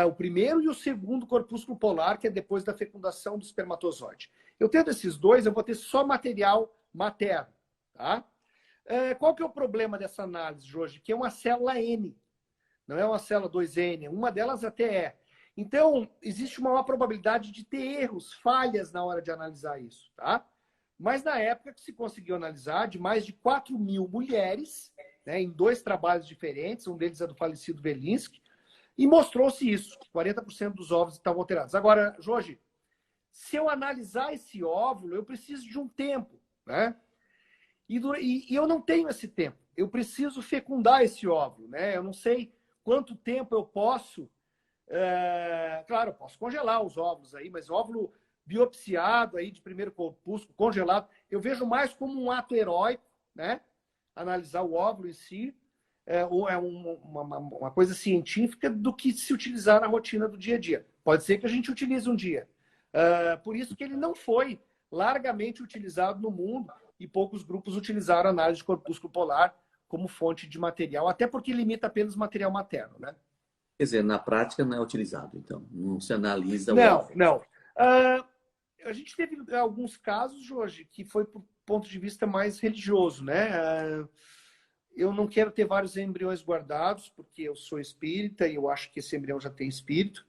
o primeiro e o segundo corpúsculo polar, que é depois da fecundação do espermatozoide. Eu tendo esses dois, eu vou ter só material materno, tá? Qual que é o problema dessa análise, Jorge? Que é uma célula N, não é uma célula 2N, uma delas até é. Então, existe uma maior probabilidade de ter erros, falhas na hora de analisar isso, tá? Mas na época que se conseguiu analisar, de mais de 4.000 mulheres, né, em 2 trabalhos diferentes, um deles é do falecido Velinsky, e mostrou-se isso, que 40% dos óvulos estavam alterados. Agora, Jorge, se eu analisar esse óvulo, eu preciso de um tempo, né? E eu não tenho esse tempo. Eu preciso fecundar esse óvulo, né? Eu não sei quanto tempo eu posso... claro, eu posso congelar os óvulos aí, mas óvulo biopsiado aí de primeiro corpúsculo, congelado, eu vejo mais como um ato heróico, né? Analisar o óvulo em si, ou é uma coisa científica do que se utilizar na rotina do dia a dia. Pode ser que a gente utilize um dia. Por isso que ele não foi largamente utilizado no mundo e poucos grupos utilizaram a análise de corpúsculo polar como fonte de material, até porque limita apenas material materno, né? Quer dizer, na prática não é utilizado, então. Não se analisa o Não, óvulo. não. A gente teve alguns casos, Jorge, que foi por ponto de vista mais religioso, né? Eu não quero ter vários embriões guardados, porque eu sou espírita e eu acho que esse embrião já tem espírito,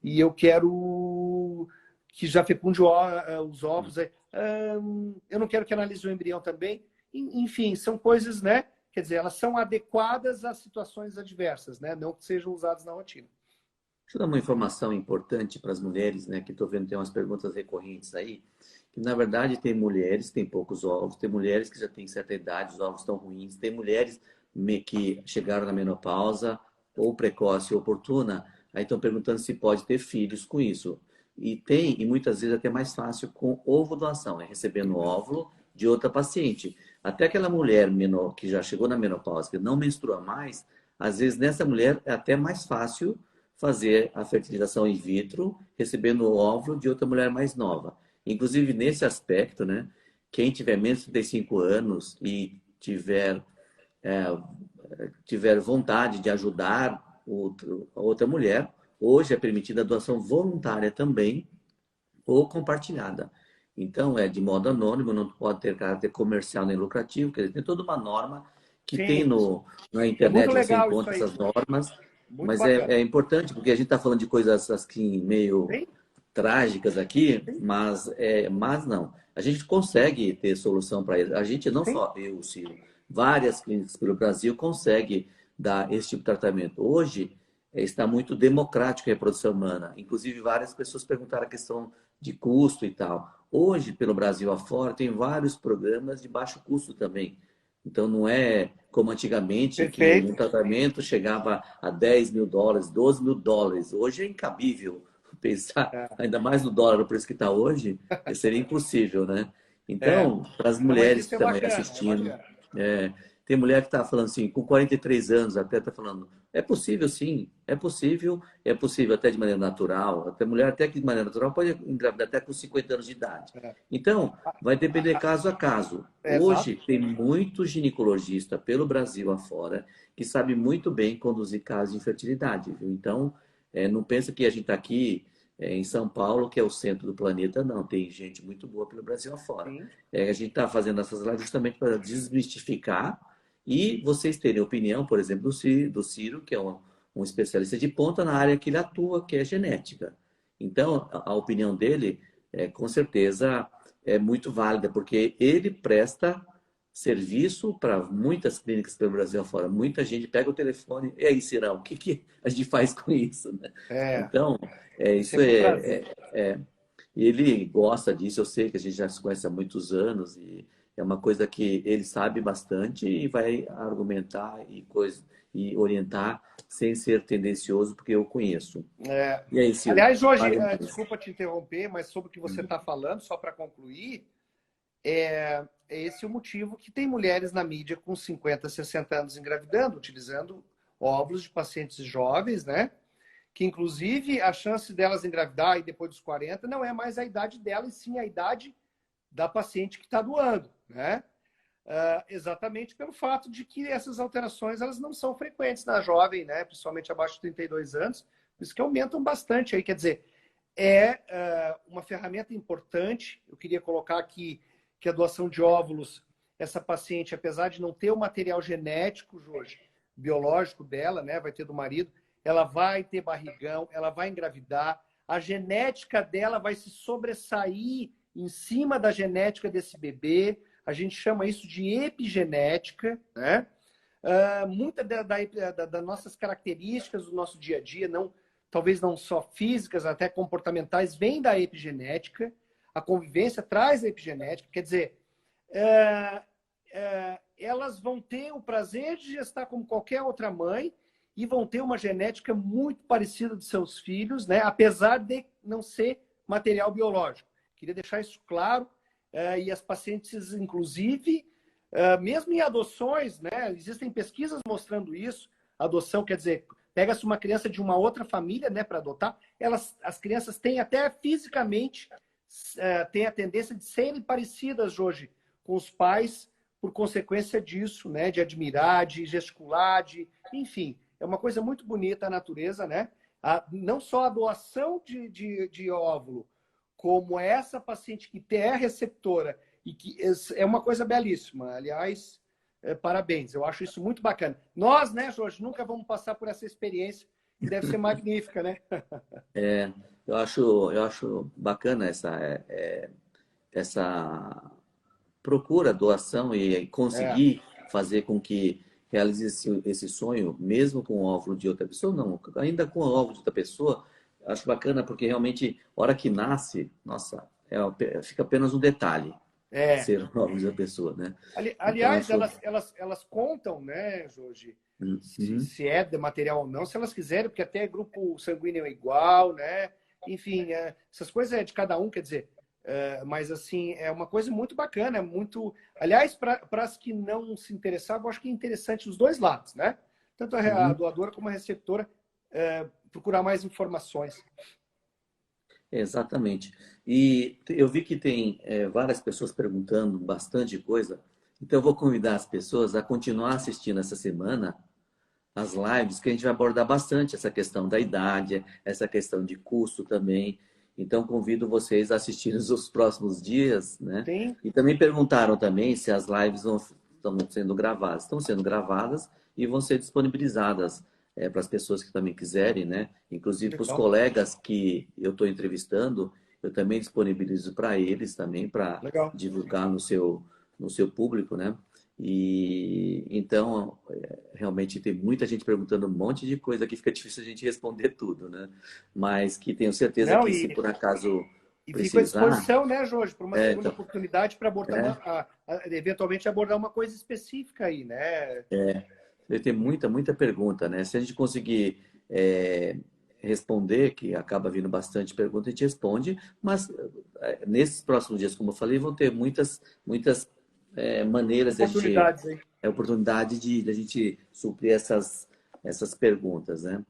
e eu quero que já fecunde os ovos. Eu não quero que analise o embrião também. Enfim, são coisas, né? Quer dizer, elas são adequadas às situações adversas, né? Não que sejam usadas na rotina. Deixa eu dar uma informação importante para as mulheres, né? Que estou vendo tem umas perguntas recorrentes aí. Que na verdade tem mulheres que têm poucos ovos, tem mulheres que já têm certa idade, os ovos estão ruins, tem mulheres que chegaram na menopausa, ou precoce ou oportuna, aí estão perguntando se pode ter filhos com isso. E tem, e muitas vezes até mais fácil com ovo doação, é recebendo óvulo de outra paciente. Até aquela mulher que já chegou na menopausa, que não menstrua mais, às vezes nessa mulher é até mais fácil fazer a fertilização in vitro, recebendo o óvulo de outra mulher mais nova. Inclusive, nesse aspecto, né, quem tiver menos de 35 anos e tiver vontade de ajudar a outra mulher, hoje é permitida a doação voluntária também ou compartilhada. Então, é de modo anônimo, não pode ter caráter comercial nem lucrativo, quer dizer, tem toda uma norma que tem Sim, na é muito internet, você legal isso encontra aí. essas normas, Muito mas bacana. é importante, porque a gente está falando de coisas assim, meio Sim, trágicas aqui, sim, mas não. A gente consegue ter solução para isso. A gente, não sim. só eu, Ciro, várias clínicas pelo Brasil conseguem dar esse tipo de tratamento. Hoje, está muito democrático a reprodução humana. Inclusive, várias pessoas perguntaram a questão de custo e tal. Hoje, pelo Brasil afora, tem vários programas de baixo custo também. Então, não é como antigamente, que um Perfeito. tratamento chegava a US$ 10.000, US$ 12.000. Hoje é incabível pensar, É. ainda mais no dólar, o preço que está hoje, seria impossível, né? É. Então, para as Não, mas mulheres isso que é estão aí bacana, é assistindo, bacana. é, tem mulher que está falando assim, com 43 anos até está falando, é possível sim, é possível até de maneira natural, até mulher até que de maneira natural pode engravidar até com 50 anos de idade. É. Então, vai depender caso a caso. Exato. Hoje tem muito ginecologista pelo Brasil afora que sabe muito bem conduzir casos de infertilidade, viu? Então, não pensa que a gente está aqui em São Paulo, que é o centro do planeta, não. Tem gente muito boa pelo Brasil afora. Sim. A gente está fazendo essas lives justamente para desmistificar e vocês terem opinião, por exemplo, do Ciro, que é um especialista de ponta na área que ele atua, que é genética. Então, a opinião dele, com certeza, é muito válida, porque ele presta serviço para muitas clínicas pelo Brasil afora. Muita gente pega o telefone, e aí, Cirão, o que a gente faz com isso, né? É. Então, É isso sempre um prazer. e ele gosta disso, eu sei que a gente já se conhece há muitos anos e é uma coisa que ele sabe bastante e vai argumentar e orientar sem ser tendencioso, porque eu conheço. É. E aí, Ciro, Aliás, hoje, fale mais. desculpa te interromper, mas sobre o que você está falando, só para concluir, é esse o motivo que tem mulheres na mídia com 50, 60 anos engravidando, utilizando óvulos de pacientes jovens, né? Que, inclusive, a chance delas engravidar e depois dos 40 não é mais a idade dela, e sim a idade da paciente que está doando, né? Exatamente pelo fato de que essas alterações elas não são frequentes na jovem, né? Principalmente abaixo de 32 anos, por isso que aumentam bastante aí. Quer dizer, uma ferramenta importante. Eu queria colocar aqui que a doação de óvulos, essa paciente, apesar de não ter o material genético, Jorge, biológico dela, né? Vai ter do marido, ela vai ter barrigão, ela vai engravidar, a genética dela vai se sobressair em cima da genética desse bebê. A gente chama isso de epigenética, né? Muita das nossas características do nosso dia a dia, não, talvez não só físicas, até comportamentais, vêm da epigenética. A convivência traz a epigenética. Quer dizer, elas vão ter o prazer de gestar como qualquer outra mãe e vão ter uma genética muito parecida dos seus filhos, né? Apesar de não ser material biológico. Queria deixar isso claro. E as pacientes, inclusive, mesmo em adoções, né? Existem pesquisas mostrando isso. Adoção quer dizer, pega-se uma criança de uma outra família, né, para adotar, as crianças têm até fisicamente, têm a tendência de serem parecidas hoje com os pais, por consequência disso, né, de admirar, de gesticular, enfim, é uma coisa muito bonita a natureza, né? Não só a doação de óvulo, como essa paciente que é receptora e que é uma coisa belíssima. Aliás, parabéns, eu acho isso muito bacana. Nós, né, Jorge, nunca vamos passar por essa experiência que deve ser magnífica, né? Eu acho bacana essa procura doação e É, conseguir fazer com que realize esse sonho, mesmo com o óvulo de outra pessoa, não, ainda com o óvulo de outra pessoa, acho bacana porque realmente, a hora que nasce, nossa, fica apenas um detalhe é. ser o óvulo da pessoa, né? Então, Aliás, acho. elas contam, né, Jorge, Uhum. se é de material ou não, se elas quiserem, porque até grupo sanguíneo é igual, né? Enfim, essas coisas é de cada um, quer dizer. Mas, assim, é uma coisa muito bacana, muito. Aliás, para as que não se interessavam, eu acho que é interessante os dois lados, né? Tanto a Uhum. doadora como a receptora procurar mais informações. Exatamente. E eu vi que tem várias pessoas perguntando bastante coisa, então eu vou convidar as pessoas a continuar assistindo essa semana as lives, que a gente vai abordar bastante essa questão da idade, essa questão de custo também. Então convido vocês a assistirem os próximos dias, né? Tem. E também perguntaram também se as lives estão sendo gravadas. Estão sendo gravadas e vão ser disponibilizadas para as pessoas que também quiserem, né? Inclusive para os Legal, colegas que eu estou entrevistando, eu também disponibilizo para eles também para legal. divulgar no seu público, né? E então realmente tem muita gente perguntando um monte de coisa que fica difícil a gente responder tudo, né? Mas que tenho certeza Não, que se por acaso e fico à precisar, disposição, né, Jorge, para uma segunda então, oportunidade para abordar é, eventualmente abordar uma coisa específica aí, né? tem muita pergunta, né? Se a gente conseguir responder, que acaba vindo bastante pergunta, a gente responde, mas nesses próximos dias, como eu falei, vão ter muitas maneiras de a gente, Oportunidades aí. oportunidade de a gente suprir essas perguntas, né?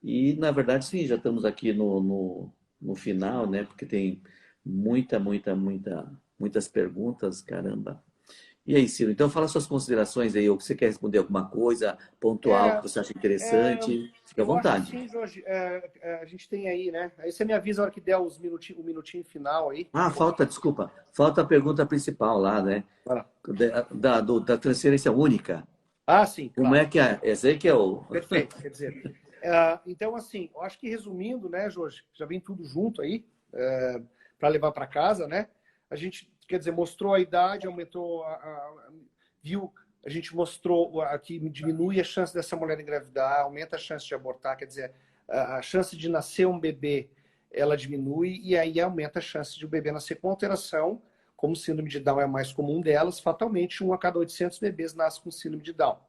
E, na verdade, sim, já estamos aqui no final, né? Porque tem muitas perguntas, caramba. E aí, Ciro, então fala suas considerações aí, ou você quer responder alguma coisa pontual que É, você acha é, interessante, fica à eu acho vontade. assim, Jorge, a gente tem aí, né? Aí você me avisa a hora que der o minutinho final aí. Ah, desculpa, falta a pergunta principal lá, né? Vai lá. Da transferência única. Ah, sim, Como claro. é que é? Esse aí que é o. Perfeito. Quer dizer, então, assim, eu acho que resumindo, né, Jorge, já vem tudo junto aí, para levar para casa, né? A gente, quer dizer, mostrou a idade, aumentou, viu, a gente mostrou que diminui a chance dessa mulher engravidar, aumenta a chance de abortar, quer dizer, a chance de nascer um bebê, ela diminui, e aí aumenta a chance de o bebê nascer com alteração, como síndrome de Down é a mais comum delas, fatalmente, 1 a cada 800 bebês nasce com síndrome de Down.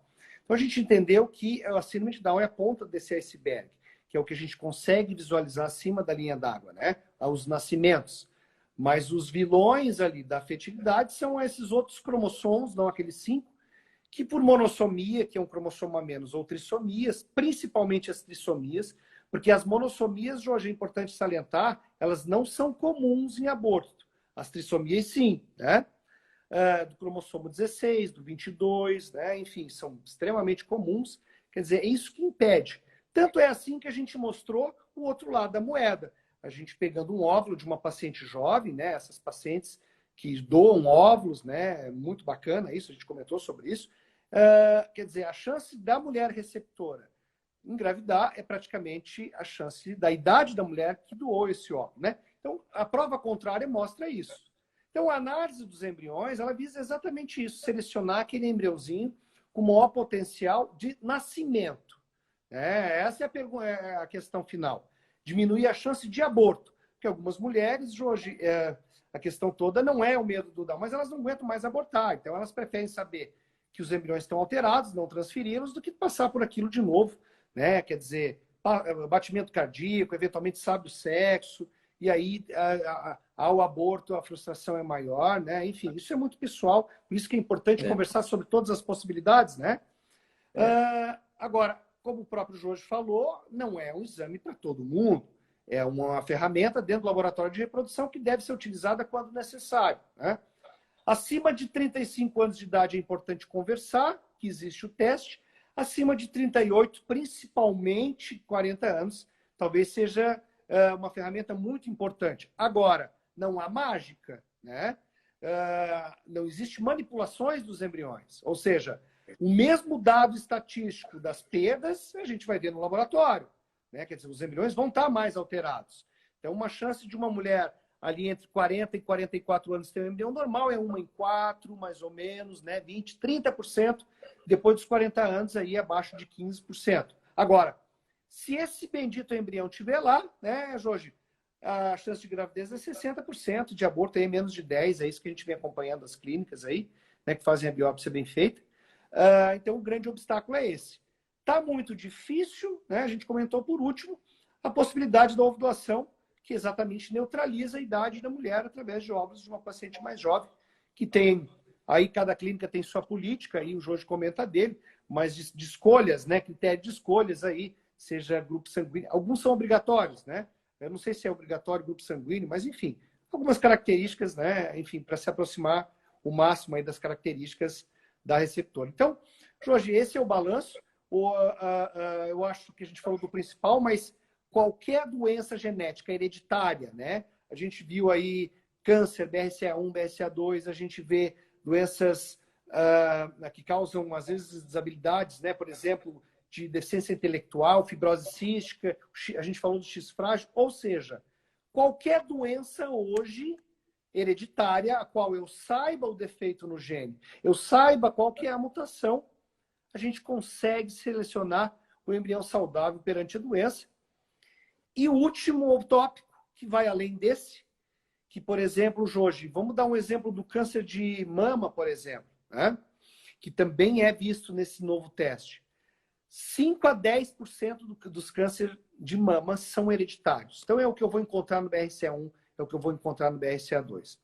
Então a gente entendeu que a síndrome de Down é a ponta desse iceberg, que é o que a gente consegue visualizar acima da linha d'água, né? Os nascimentos. Mas os vilões ali da afetividade são esses outros cromossomos, não aqueles 5, que por monossomia, que é um cromossomo a menos, ou trissomias, principalmente as trissomias, porque as monossomias, Jorge, é importante salientar, elas não são comuns em aborto. As trissomias, sim, né? Do cromossomo 16, do 22, né? Enfim, são extremamente comuns. Quer dizer, é isso que impede. Tanto é assim que a gente mostrou o outro lado da moeda. A gente pegando um óvulo de uma paciente jovem, né? Essas pacientes que doam óvulos, né? Muito bacana isso, a gente comentou sobre isso. Quer dizer, a chance da mulher receptora engravidar é praticamente a chance da idade da mulher que doou esse óvulo, né? Então, a prova contrária mostra isso. Então, a análise dos embriões, ela visa exatamente isso, selecionar aquele embriãozinho com maior potencial de nascimento. Essa é a questão final. Diminuir a chance de aborto. Porque algumas mulheres, hoje, a questão toda não é o medo do Down, mas elas não aguentam mais abortar. Então, elas preferem saber que os embriões estão alterados, não transferi-los, do que passar por aquilo de novo. Né? Quer dizer, batimento cardíaco, eventualmente sabe o sexo, e aí ao aborto a frustração é maior, né? Enfim, isso é muito pessoal, por isso que é importante É, conversar sobre todas as possibilidades, né? é, Agora, como o próprio Jorge falou, não é um exame para todo mundo. É uma ferramenta dentro do laboratório de reprodução que deve ser utilizada quando necessário, né? Acima de 35 anos de idade é importante conversar, que existe o teste. Acima de 38, principalmente 40 anos, talvez seja uma ferramenta muito importante. Agora, não há mágica, né? Não existe manipulações dos embriões. Ou seja, o mesmo dado estatístico das perdas a gente vai ver no laboratório. Né? Quer dizer, os embriões vão estar mais alterados. Então, uma chance de uma mulher ali entre 40 e 44 anos tem um embrião normal, é 1 em 4, mais ou menos, né? 20, 30%. Depois dos 40 anos, aí abaixo de 15%. Agora, se esse bendito embrião estiver lá, né, Jorge, a chance de gravidez é 60%, de aborto é menos de 10%, é isso que a gente vem acompanhando as clínicas aí, né, que fazem a biópsia bem feita. Então, o grande obstáculo é esse. Está muito difícil, né? A gente comentou por último, a possibilidade da ovulação, que exatamente neutraliza a idade da mulher através de óvulos de uma paciente mais jovem, que tem, aí cada clínica tem sua política, aí o Jorge comenta dele, mas de escolhas, né? Critério de escolhas aí, seja grupo sanguíneo, alguns são obrigatórios, né? Eu não sei se é obrigatório grupo sanguíneo, mas enfim, algumas características, né? Enfim, para se aproximar o máximo aí das características da receptora. Então, Jorge, esse é o balanço. Eu acho que a gente falou do principal, mas qualquer doença genética hereditária, né? A gente viu aí câncer, BRCA1, BRCA2, a gente vê doenças que causam, às vezes, desabilidades, né? Por exemplo, de deficiência intelectual, fibrose cística, a gente falou do X frágil, ou seja, qualquer doença hoje hereditária, a qual eu saiba o defeito no gene, eu saiba qual que é a mutação, a gente consegue selecionar o embrião saudável perante a doença. E o último tópico, que vai além desse, que, por exemplo, Jorge, vamos dar um exemplo do câncer de mama, por exemplo, né? Que também é visto nesse novo teste. 5 a 10% dos cânceres de mama são hereditários. Então, é o que eu vou encontrar no BRCA1, é o que eu vou encontrar no BRCA2.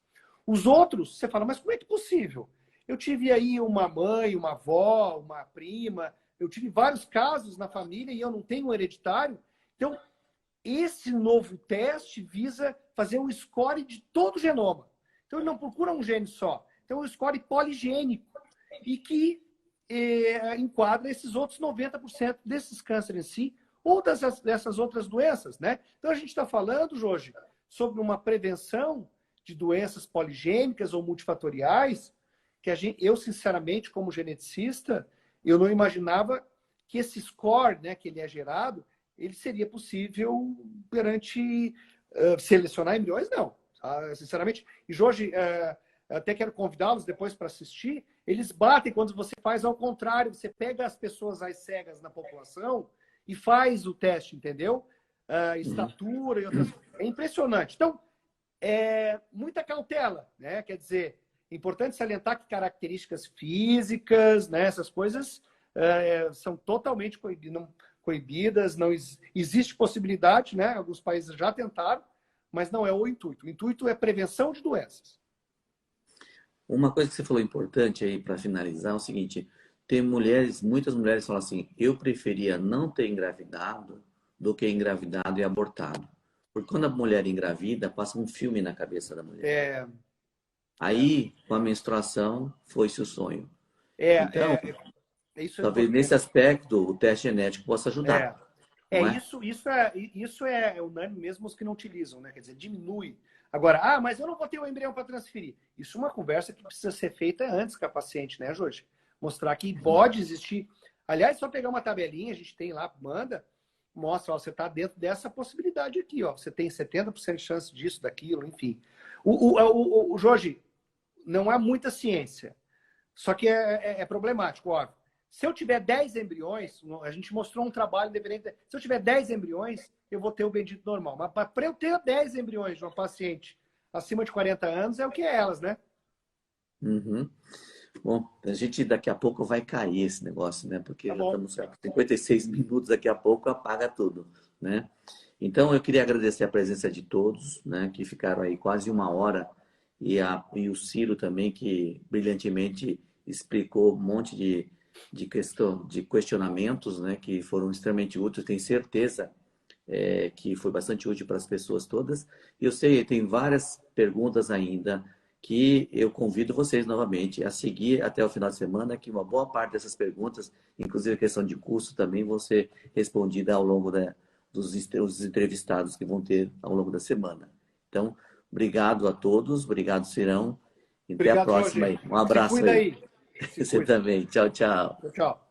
Os outros, você fala, mas como é que é possível? Eu tive aí uma mãe, uma avó, uma prima, eu tive vários casos na família e eu não tenho um hereditário. Então, esse novo teste visa fazer um score de todo o genoma. Então, ele não procura um gene só. Então, é um score poligênico e que enquadra esses outros 90% desses cânceres em si ou dessas outras doenças, né? Então, a gente está falando, Jorge, sobre uma prevenção de doenças poligênicas ou multifatoriais que eu, sinceramente, como geneticista, eu não imaginava que esse score, né, que ele é gerado, ele seria possível perante selecionar embriões, não. Sinceramente. E, Jorge, até quero convidá-los depois para assistir, eles batem quando você faz ao contrário, você pega as pessoas às cegas na população e faz o teste, entendeu? Estatura e outras coisas. É impressionante. Então, muita cautela, né? Quer dizer, é importante salientar que características físicas, né, essas coisas são totalmente coibidas, não existe possibilidade, né? Alguns países já tentaram, mas não é o intuito. O intuito é prevenção de doenças. Uma coisa que você falou importante aí para finalizar é o seguinte: tem muitas mulheres falam assim, eu preferia não ter engravidado do que engravidado e abortado. Porque quando a mulher engravida, passa um filme na cabeça da mulher. Aí, com a menstruação, foi-se o sonho. Então, isso é talvez importante. nesse aspecto o teste genético possa ajudar. Isso é unânime mesmo os que não utilizam, né? Quer dizer, diminui. Agora, mas eu não vou ter um embrião para transferir. Isso é uma conversa que precisa ser feita antes com a paciente, né, Jorge? Mostrar que pode existir. Aliás, só pegar uma tabelinha, a gente tem lá, manda, mostra, ó, você está dentro dessa possibilidade aqui, ó. Você tem 70% de chance disso, daquilo, enfim. O Jorge, não há muita ciência. Só que é problemático, óbvio. Se eu tiver 10 embriões, a gente mostrou um trabalho independente. Se eu tiver 10 embriões, eu vou ter o bendito normal. Mas para eu ter 10 embriões de uma paciente acima de 40 anos, é o que é elas, né? Uhum. Bom, a gente daqui a pouco vai cair esse negócio, né? Porque já estamos com 56 minutos, daqui a pouco apaga tudo, né? Então, eu queria agradecer a presença de todos, né? Que ficaram aí quase uma hora. E o Ciro também, que brilhantemente explicou um monte de questionamentos, né, que foram extremamente úteis. Tenho certeza que foi bastante útil para as pessoas todas. E eu sei, tem várias perguntas ainda que eu convido vocês novamente a seguir até o final de semana, que uma boa parte dessas perguntas, inclusive a questão de custo, também vão ser respondida ao longo dos entrevistados que vão ter ao longo da semana. Então, obrigado a todos, obrigado, Cirão. E até a próxima aí. Um abraço Se cuida aí. Você também. Tchau, tchau. Tchau.